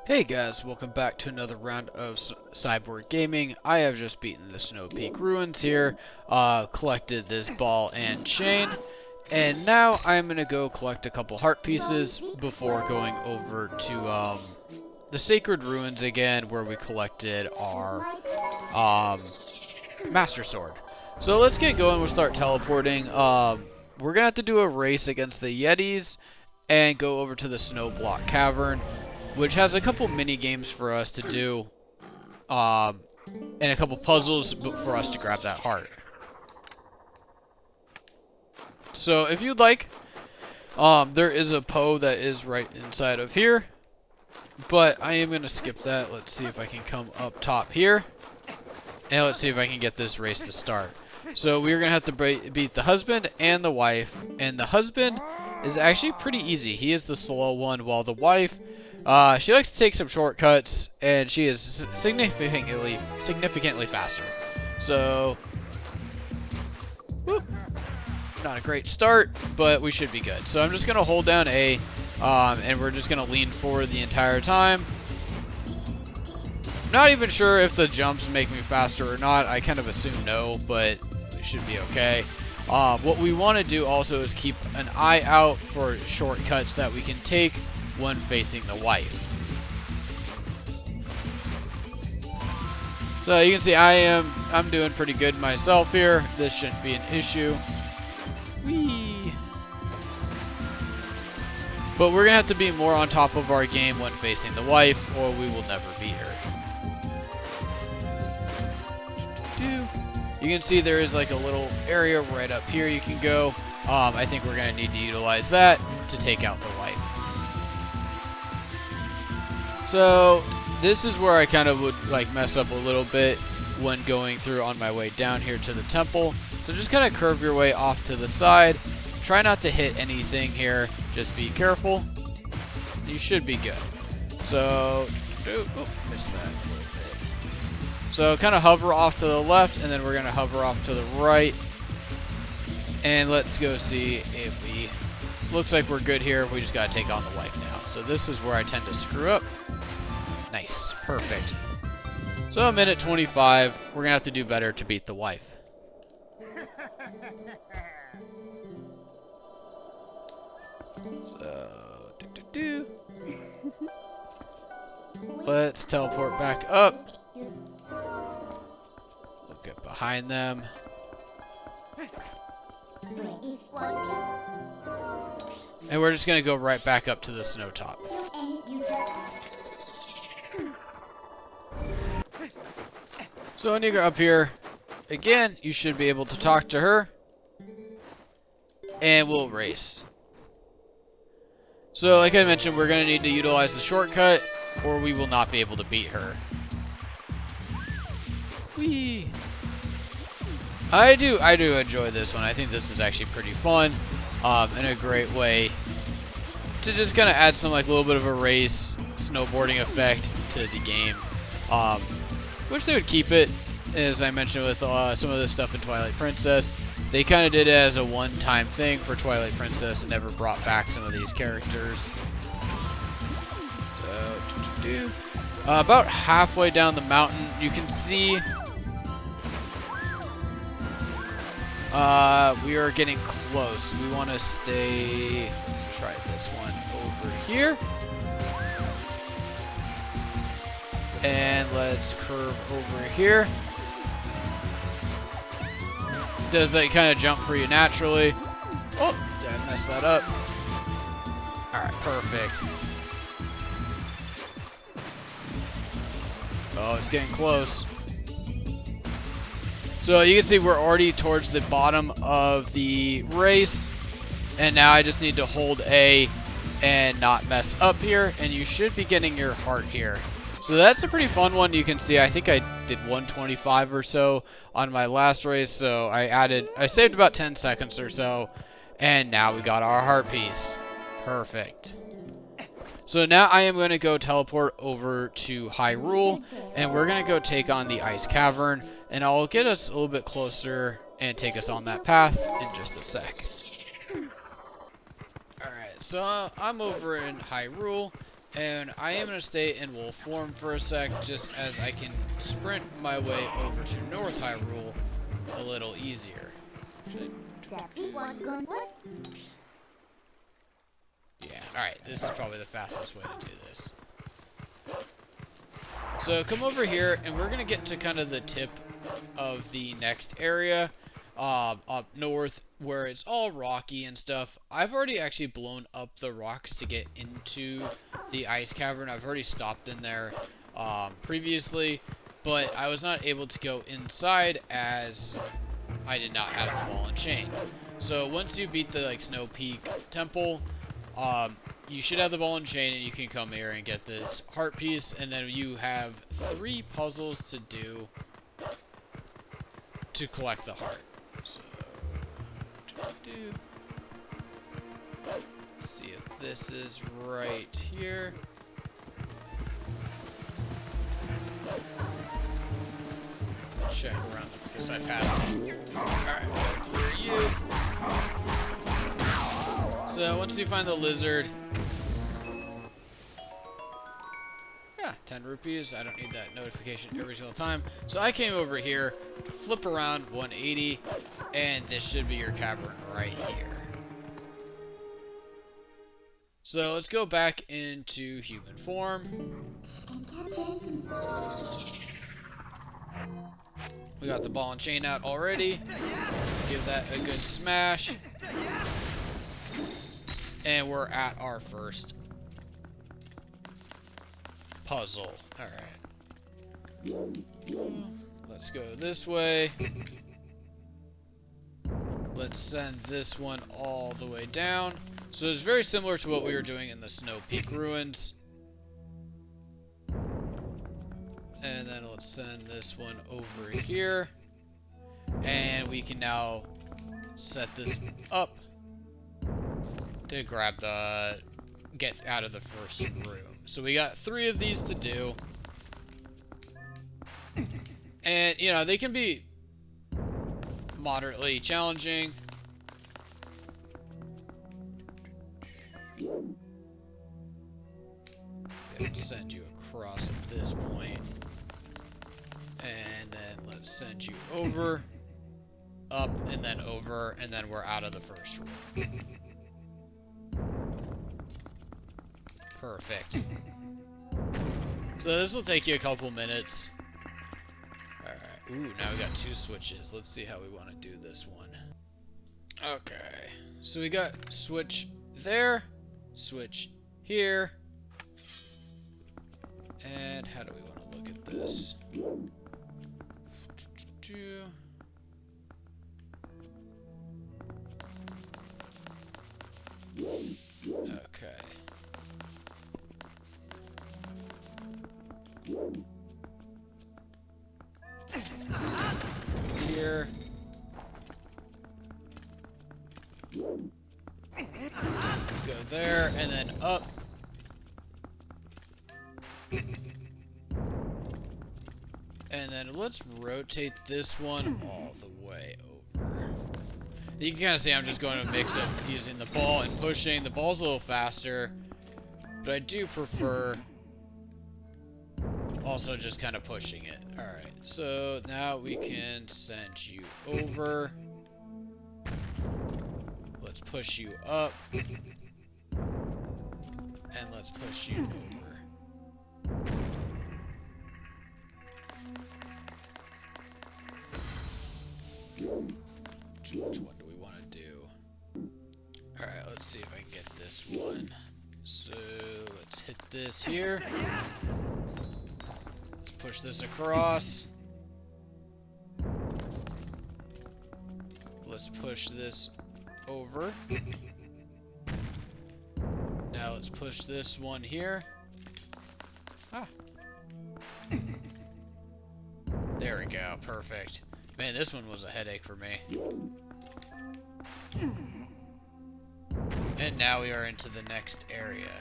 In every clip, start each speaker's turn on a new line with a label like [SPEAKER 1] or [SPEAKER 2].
[SPEAKER 1] Hey guys, welcome back to another round of Cyborg Gaming. I have just beaten the Snowpeak Ruins here, collected this ball and chain, and now I'm going to go collect a couple heart pieces before going over to the Sacred Ruins again, where we collected our Master Sword. So let's get going, we'll start teleporting. We're going to have to do a race against the Yetis and go over to the Snow Block Cavern, which has a couple mini games for us to do, and a couple puzzles for us to grab that heart. So if you'd like, there is a Poe that is right inside of here, but I am going to skip that. Let's see if I can come up top here, and let's see if I can get this race to start. So we're going to have to beat the husband and the wife, and the husband is actually pretty easy. He is the slow one, while the wife, she likes to take some shortcuts, and she is significantly faster. So, whoop, not a great start, but we should be good. So I'm just going to hold down A, and we're just going to lean forward the entire time. Not even sure if the jumps make me faster or not. I kind of assume no, but it should be okay. What we want to do also is keep an eye out for shortcuts that we can take when facing the wife. So you can see I'm doing pretty good myself here. This shouldn't be an issue. Whee! But we're gonna have to be more on top of our game when facing the wife, or we will never beat her. You can see there is like a little area right up here you can go. I think we're gonna need to utilize that to take out the wife. So this is where I kind of would like mess up a little bit when going through on my way down here to the temple. So just kind of curve your way off to the side. Try not to hit anything here. Just be careful. You should be good. So, missed that a little bit. So kind of hover off to the left, and then we're going to hover off to the right. And let's go see if we... Looks like we're good here. We just got to take on the wife now. So this is where I tend to screw up. Nice. Perfect. So a minute 25. We're going to have to do better to beat the wife. So, let's teleport back up. We'll get behind them. And we're just going to go right back up to the snow top. So when you go up here, again, you should be able to talk to her. And we'll race. So like I mentioned, we're going to need to utilize the shortcut, or we will not be able to beat her. Whee! I do enjoy this one. I think this is actually pretty fun, and a great way to just kind of add some like little bit of a race snowboarding effect to the game. Wish they would keep it, as I mentioned with some of the stuff in Twilight Princess. They kind of did it as a one-time thing for Twilight Princess and never brought back some of these characters. So, about halfway down the mountain, you can see we are getting close. We want to stay... Let's try this one over here. And let's curve over here. Does that kind of jump for you naturally? Oh, did I mess that up? Alright, perfect. Oh, it's getting close. So you can see we're already towards the bottom of the race. And now I just need to hold A and not mess up here. And you should be getting your heart here. So that's a pretty fun one. You can see I think I did 125 or so on my last race. So I saved about 10 seconds or so. And now we got our heart piece. Perfect. So now I am going to go teleport over to Hyrule. And we're going to go take on the Ice Cavern. And I'll get us a little bit closer and take us on that path in just a sec. Alright, so I'm over in Hyrule. And I am going to stay in wolf form for a sec, just as I can sprint my way over to North Hyrule a little easier. Yeah, alright, this is probably the fastest way to do this. So come over here, and we're going to get to kind of the tip of the next area, up north, where it's all rocky and stuff. I've already actually blown up the rocks to get into the ice cavern. I've already stopped in there previously, but I was not able to go inside as I did not have the ball and chain. So once you beat the Snowpeak Temple, you should have the ball and chain, and you can come here and get this heart piece, and then you have 3 puzzles to do to collect the heart. So, let's see if this is right here. Check around the side past me. Alright, let's clear you. So once you find the lizard, yeah, 10 rupees. I don't need that notification every single time. So I came over here, flip around 180, and this should be your cavern right here. So let's go back into human form. We got the ball and chain out already. Give that a good smash. And we're at our first puzzle. Alright. Let's go this way. Let's send this one all the way down. So it's very similar to what we were doing in the Snowpeak Ruins. And then let's send this one over here. And we can now set this up to grab the... get out of the first room. So we got 3 of these to do. And, you know, they can be moderately challenging. Let's send you across at this point. And then let's send you over, up, and then over, and then we're out of the first room. Perfect. So this will take you a couple minutes. Alright. Ooh, now we got 2 switches. Let's see how we want to do this one. Okay. So we got switch there, switch here. And how do we want to look at this? Okay. Here. Let's go there, and then up. And then let's rotate this one all the way over. You can kind of see I'm just going to mix up using the ball and pushing. The ball's a little faster, but I do prefer also just kind of pushing it. Alright, so now we can send you over. Let's push you up. And let's push you over. Which one do we want to do? Alright, let's see if I can get this one. So, let's hit this here. Let's push this across. Let's push this over. Now let's push this one here. Ah. There we go, perfect. Man, this one was a headache for me. And now we are into the next area.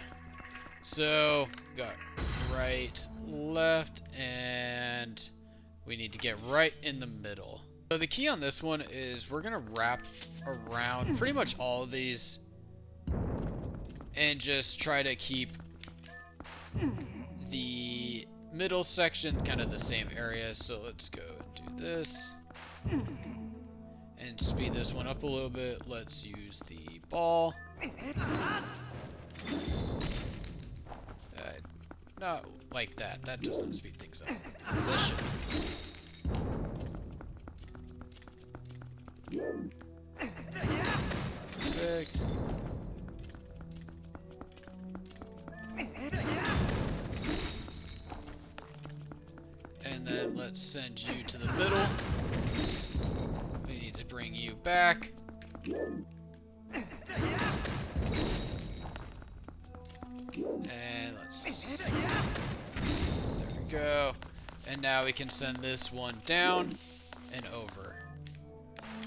[SPEAKER 1] So, got right, left, and we need to get right in the middle. So the key on this one is we're going to wrap around pretty much all of these and just try to keep the middle section, kind of the same area. So let's go and do this. And speed this one up a little bit. Let's use the ball. Not like that. That doesn't speed things up. This should. Perfect. And then let's send you to the middle. We need to bring you back. And let's... There we go. And now we can send this one down and over.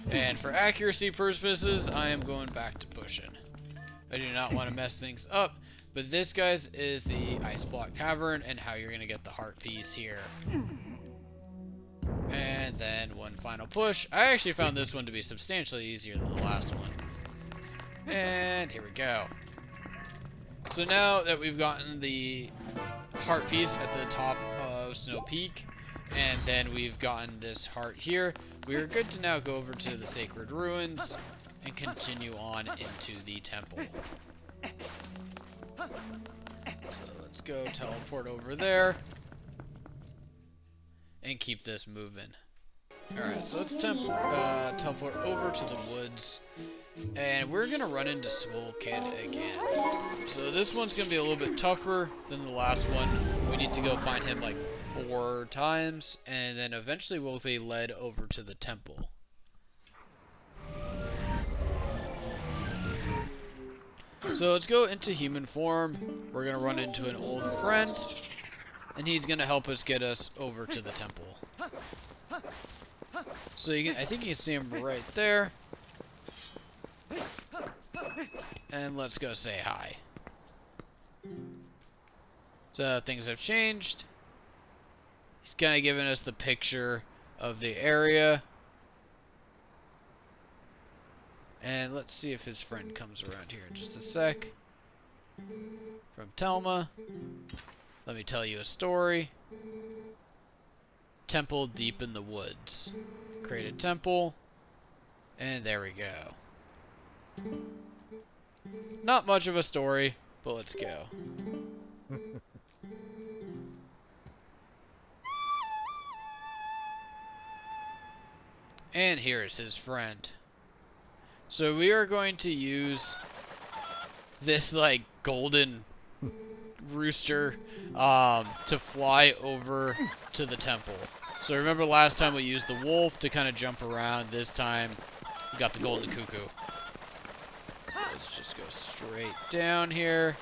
[SPEAKER 1] And for accuracy purposes, I am going back to pushing. I do not want to mess things up. But this, guys, is the Ice Block Cavern and how you're going to get the heart piece here. And then one final push. I actually found this one to be substantially easier than the last one. And here we go. So now that we've gotten the heart piece at the top of Snowpeak, and then we've gotten this heart here, we are good to now go over to the Sacred Ruins and continue on into the temple. So let's go teleport over there and keep this moving. Alright, so let's teleport over to the woods. And we're going to run into Skull Kid again. So this one's going to be a little bit tougher than the last one. We need to go find him like 4 times. And then eventually we'll be led over to the temple. So let's go into human form. We're going to run into an old friend. And he's going to help us get us over to the temple. So you can, I think you can see him right there. And let's go say hi. So things have changed. He's kind of giving us the picture of the area. And let's see if his friend comes around here in just a sec. From Telma. Let me tell you a story. Temple deep in the woods. Create a temple. And there we go. Not much of a story, but let's go. And here's his friend. So we are going to use this like golden rooster to fly over to the temple. So remember last time we used the wolf to kind of jump around. This time we got the golden cuckoo. So let's just go straight down here.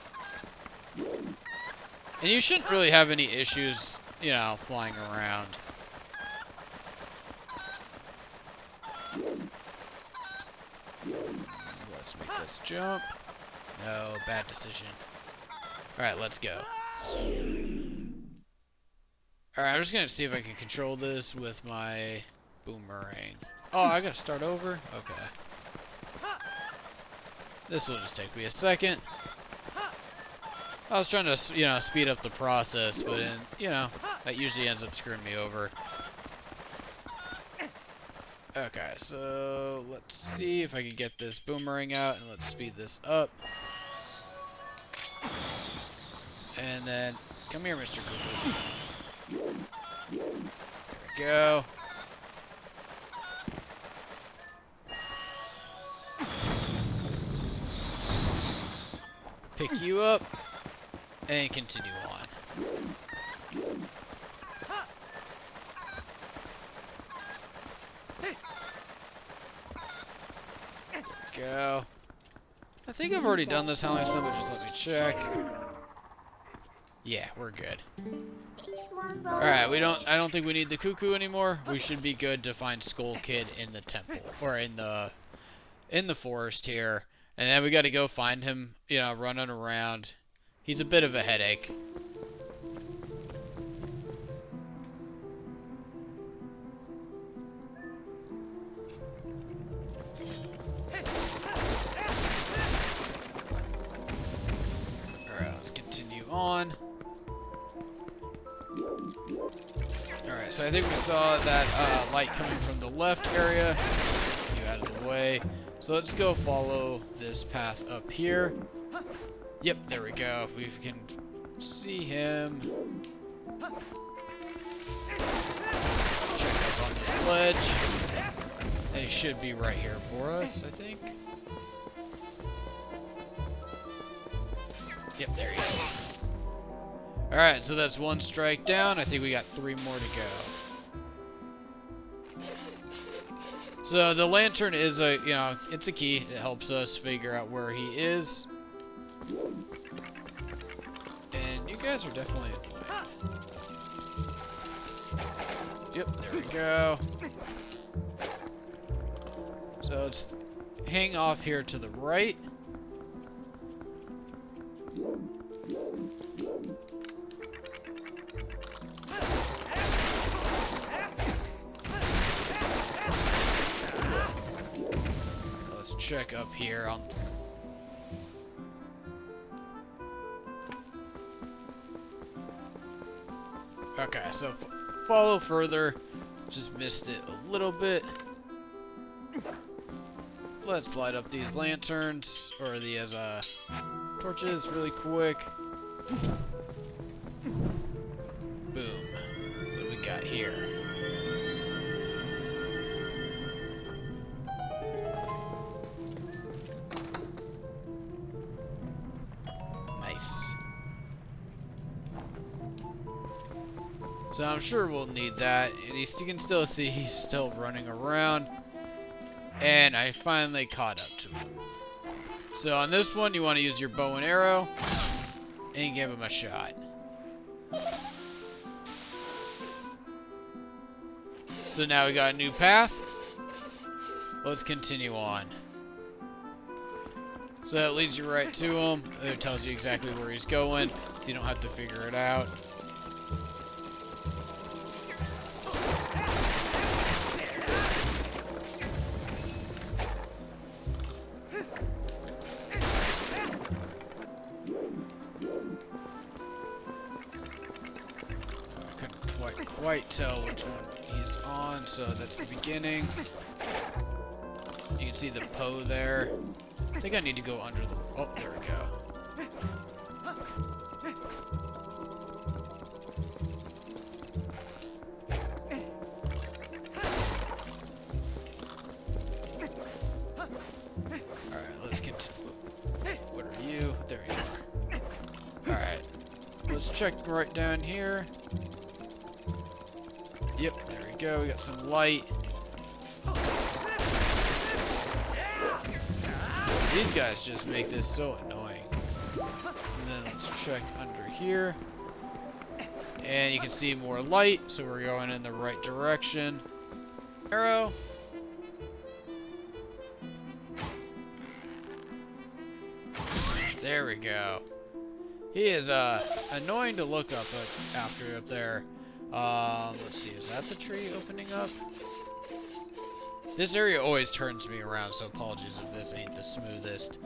[SPEAKER 1] And you shouldn't really have any issues, you know, flying around. Let's make this jump. No, bad decision. Alright, let's go. Alright, I'm just gonna see if I can control this with my boomerang. Oh, I gotta start over? Okay. This will just take me a second. I was trying to, you know, speed up the process, but, you know, that usually ends up screwing me over. Okay, so let's see if I can get this boomerang out, and let's speed this up. And then, come here, Mr. Cuckoo. There we go. Pick you up, and continue on. There we go. I think I've already done this how many times, but just let me check. Yeah, we're good. Alright, I don't think we need the cuckoo anymore. We should be good to find Skull Kid in the temple. Or in the forest here. And then we gotta go find him, you know, running around. He's a bit of a headache. Alright, let's continue on. Alright, so I think we saw that light coming from the left area. You out of the way. So let's go follow this path up here. Yep, there we go. If we can see him. Let's check up on this ledge. They should be right here for us, I think. Yep, there he is. Alright, so that's one strike down. I think we got 3 more to go. So the lantern is it's a key. It helps us figure out where he is. And you guys are definitely annoying. Yep, there we go. So let's hang off here to the right. Let's check up here on. Okay, so follow further. Just missed it a little bit. Let's light up these lanterns, or these torches really quick. Boom. What do we got here? Nice. So I'm sure we'll need that. And you can still see he's still running around. And I finally caught up to him. So on this one, you want to use your bow and arrow and give him a shot. So now we got a new path. Let's continue on. So that leads you right to him. It tells you exactly where he's going, so you don't have to figure it out. Quite tell which one he's on, so that's the beginning. You can see the Poe there. I think I need to go under the. Oh, there we go. Alright, let's continue. What are you? There you are. Alright. Let's check right down here. Yep, there we go. We got some light. These guys just make this so annoying. And then let's check under here. And you can see more light, so we're going in the right direction. Arrow. There we go. He is annoying to look up after up there. Let's see, is that the tree opening up? This area always turns me around, so apologies if this ain't the smoothest.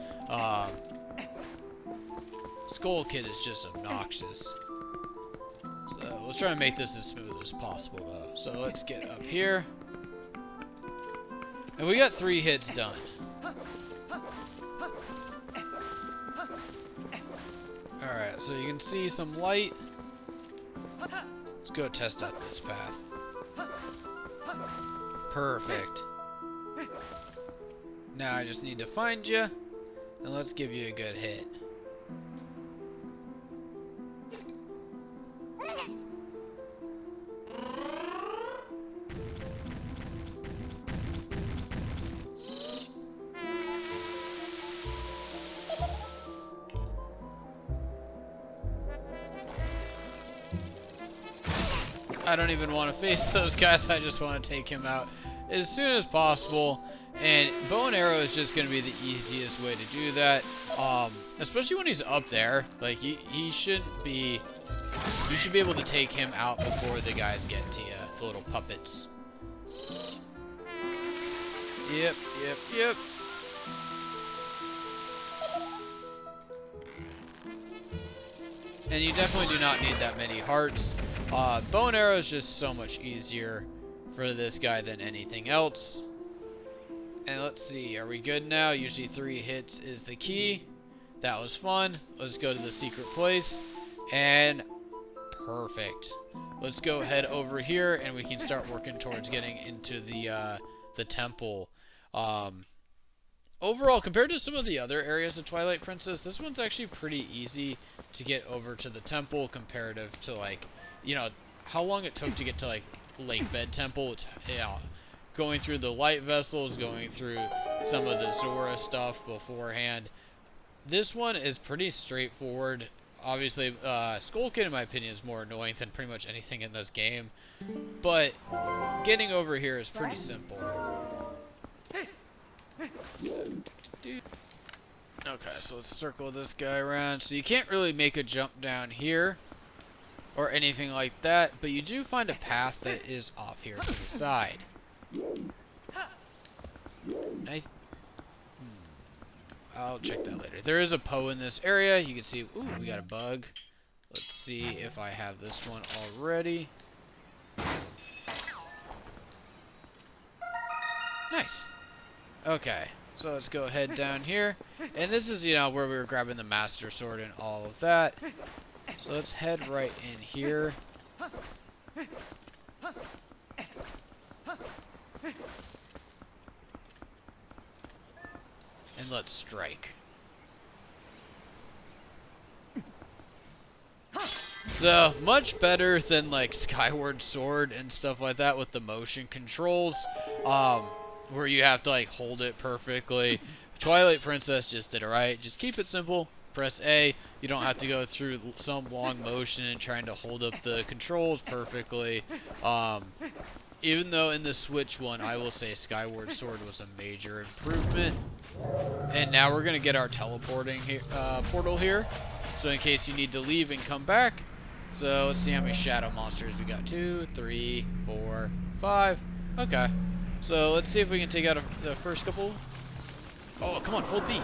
[SPEAKER 1] Skull Kid is just obnoxious. So let's try to make this as smooth as possible, though. So let's get up here. And we got 3 hits done. Alright, so you can see some light. Let's go test out this path. Perfect. Now I just need to find you, and let's give you a good hit. I don't even want to face those guys. I just want to take him out as soon as possible. And bow and arrow is just going to be the easiest way to do that. Especially when he's up there. Like, he shouldn't be... You should be able to take him out before the guys get to you. The little puppets. Yep. And you definitely do not need that many hearts. Bow and arrow is just so much easier for this guy than anything else. And let's see, are we good now? Usually 3 hits is the key. That was fun. Let's go to the secret place. And perfect. Let's go head over here and we can start working towards getting into the temple. Overall, compared to some of the other areas of Twilight Princess, this one's actually pretty easy to get over to the temple comparative to, like, you know, how long it took to get to, like, Lake Bed Temple. It's, yeah, going through the light vessels, going through some of the Zora stuff beforehand. This one is pretty straightforward. Obviously, Skull Kid, in my opinion, is more annoying than pretty much anything in this game. But getting over here is pretty simple. Okay, so let's circle this guy around. So you can't really make a jump down here or anything like that, but you do find a path that is off here to the side. I'll check that later. There is a Poe in this area. You can see, ooh, we got a bug. Let's see if I have this one already. Nice. Okay, so let's go ahead down here. And this is, you know, where we were grabbing the Master Sword and all of that. So let's head right in here. And let's strike. So, much better than, like, Skyward Sword and stuff like that with the motion controls. Where you have to, like, hold it perfectly. Twilight Princess just did it right. Just keep it simple. Press A. You don't have to go through some long motion and trying to hold up the controls perfectly. Even though in the Switch one, I will say Skyward Sword was a major improvement. And now we're going to get our teleporting portal here. So in case you need to leave and come back. So let's see how many shadow monsters we got. 2, 3, 4, 5. Okay. So let's see if we can take out the first couple. Oh, come on, hold B.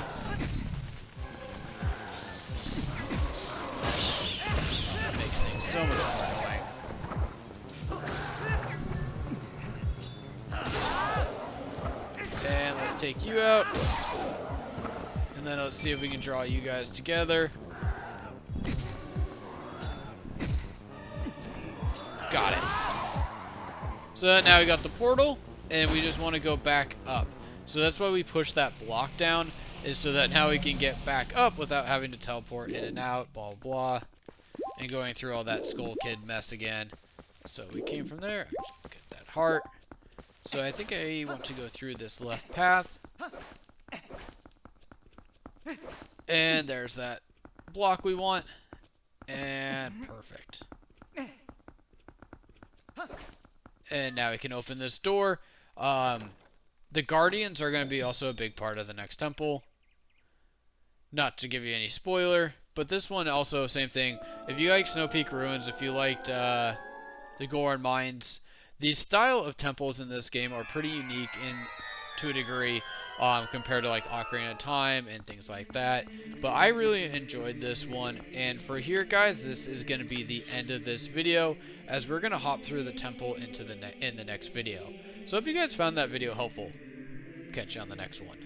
[SPEAKER 1] That makes things so much more annoying. And let's take you out. And then let's see if we can draw you guys together. Got it. So now we got the portal, and we just want to go back up. So that's why we push that block down, is so that now we can get back up without having to teleport in and out, blah, blah, and going through all that Skull Kid mess again. So we came from there. Get that heart. So I think I want to go through this left path. And there's that block we want. And perfect. And now we can open this door. The Guardians are going to be also a big part of the next temple. Not to give you any spoiler, but this one also, same thing. If you like Snowpeak Ruins, if you liked the Goron Mines, the style of temples in this game are pretty unique to a degree compared to like Ocarina of Time and things like that. But I really enjoyed this one, and for here, guys, this is going to be the end of this video, as we're going to hop through the temple into in the next video. So if you guys found that video helpful, catch you on the next one.